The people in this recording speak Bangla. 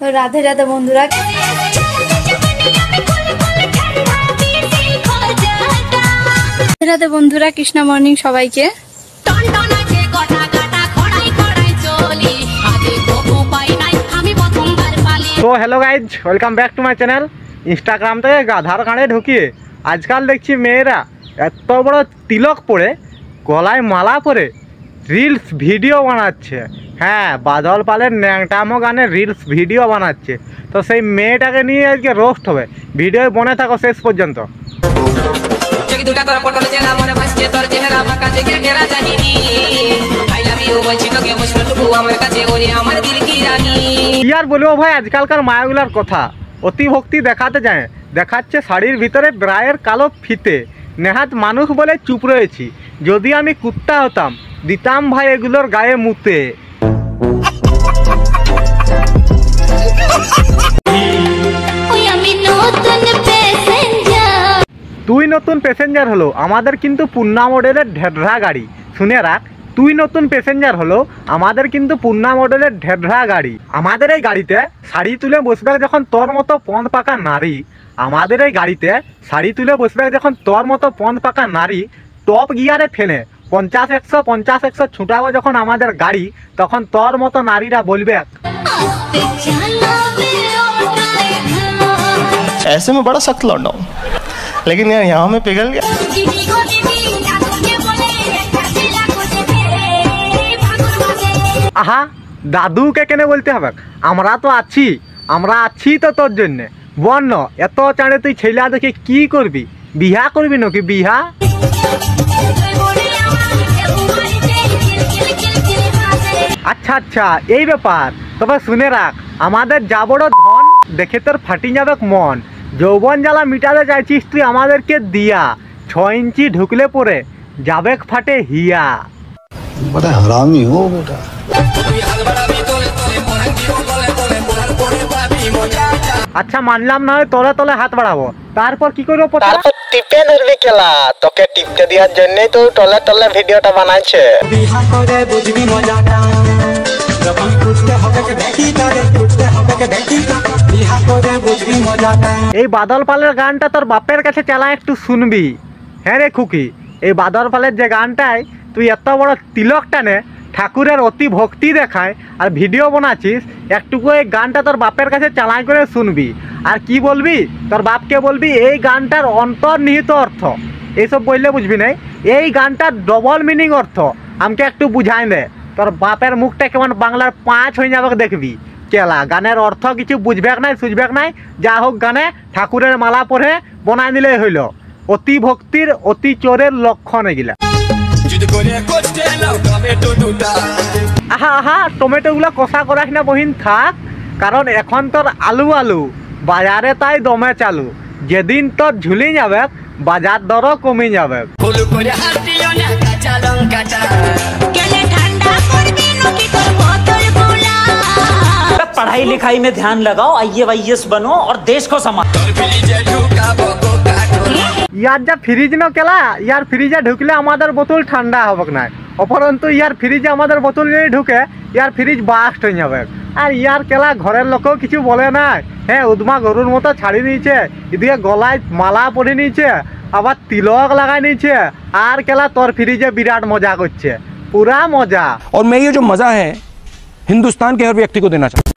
রাধে রাধে বন্ধুরা, রাধে বন্ধুরা, কৃষ্ণা মর্নিং সবাইকে। তো hello guys, welcome back to my channel. Instagram থেকে গাধার কাঁড়ে ঢুকিয়ে আজকাল দেখছি মেয়েরা এত বড় তিলক পরে, গলায় মালা পরে রিলস ভিডিও বানাচ্ছে। হ্যাঁ, বাদল পালের ন্যাংটামো গানে রিলস ভিডিও বানাচ্ছে। তো সেই মেয়েটাকে নিয়ে আজকে রোস্ট হবে। ভিডিও বনে থাকো শেষ পর্যন্ত। কি আর বলবো ভাই, আজকালকার মায়াগুলার কথা। অতি ভক্তি দেখাতে যায়, দেখাচ্ছে শাড়ির ভিতরে ব্রায়ের কালো ফিতে। নেহাত মানুষ বলে চুপ রয়েছি, যদি আমি কুত্তা হতাম দিতাম ভাই এগুলোর গায়ে মুতে। তুই নতুন প্যাসেঞ্জার হলো, আমাদের কিন্তু পূর্ণা মডেলের ঢেঢরা গাড়ি। শুনে রাখ, তুই নতুন প্যাসেঞ্জার হলো, আমাদের কিন্তু পূর্ণা মডেলের ঢেঢরা গাড়ি। আমাদের এই গাড়িতে শাড়ি তুলে বসবে যখন তোর মতো পথ পাকা নারী, আমাদের এই গাড়িতে শাড়ি তুলে বসবে যখন তোর মতো পথ পাকা নারী, টপ গিয়ারে ফেলে 50-100 ছুটাবো যখন আমাদের গাড়ি, তখন তোর মতো নারীরা বলবে ऐसे में बड़ा सख्त लौंडा हूं, लेकिन यार यहाँ में पिघल गया। আহা, দাদুকে কেন বলতে হবে? আমরা তো আছি, আমরা আছি তো তোর জন্যে। বন্য এত চাঁড়ে তুই ছেলে দেখে কি করবি? বিহা করবি নাকি বিহা? আচ্ছা আচ্ছা, এই ব্যাপার। তবে শুনে রাখ, আমাদের যা বড় ধন দেখে তোর ফাটি যাবে মন। যৌবন জ্বালা মিটাতে চাইছিস তুই আমাদেরকে দিয়া, 6 ইঞ্চি ঢুকলে পরে যাবে ফাটে হিয়া। बड़ा हरामी हो बेटा। আচ্ছা মানলাম, না হয় তলে তলে হাত বাড়াবো, তারপর কি করবো? তারপর টিপে ধরবি কেলা, তোকে টিপতে দেওয়ার জন্যই তো টলে টলে ভিডিওটা বানাইছে। এই বাদল পালের গানটা তোর বাপের কাছে চালা, একটু শুনবি। হ্যাঁ রে খুকি, এই বাদল পালের যে গানটায় তুই এত বড় তিলক টানে ঠাকুরের অতি ভক্তি দেখায় আর ভিডিও বানাচ্ছিস, একটুকু এই গানটা তোর বাপের কাছে চালাই করে শুনবি। আর কি বলবি? তোর বাপকে বলবি এই গানটার অন্তর্নিহিত অর্থ। এইসব বললে বুঝবি না, এই গানটার ডবল মিনিং অর্থ আমাকে একটু বুঝাই দে। তোর বাপের মুখটা কেমন বাংলার 5 হয়ে যাবে দেখবি। কেলা গানের অর্থ কিছু বুঝবেক নাই, সুঝবেক নাই, যা হোক গানে ঠাকুরের মালা পরে বনাই দিলেই হইল। অতি ভক্তির অতি চোরের লক্ষণ এগুলা। আহা আহা, টমেটো গুলো কষা করাস না বহিন, থাক। কারণ এখন তোর আলু আলু বাজারে তাই দমে চালু। যেদিন তোর ঝুলি যাবে বাজার দরও কমে যাবে। पढ़ाई लिखाई में ध्यान लगाओ, IAS बनो और देश को संभालो। ইয়ার যা ফ্রিজ ন কেলা, ইয়ার ফ্রিজে ঢুকলে আমাদের বোতল ঠান্ডা হবে না, অপরন্তু ইয়ার ফ্রিজে আমাদের বোতল যদি ঢুকে ইয়ার ফ্রিজ বাস্ট হয়ে যাবে। আর ইয়ার কেলা ঘরের লোকেও কিছু বলে না। হ্যাঁ, উদমা গরুর মতো ছাড়ি নিয়েছে, এদিকে গলায় মালা পরে নিয়েছে, আবার তিলক লাগাই নিয়েছে, আর কেলা তোর ফ্রিজে বিরাট মজা করছে, পুরা মজা। और मैं ये जो मजा है हिंदुस्तान के हर व्यक्ति को देना चाहता हूं।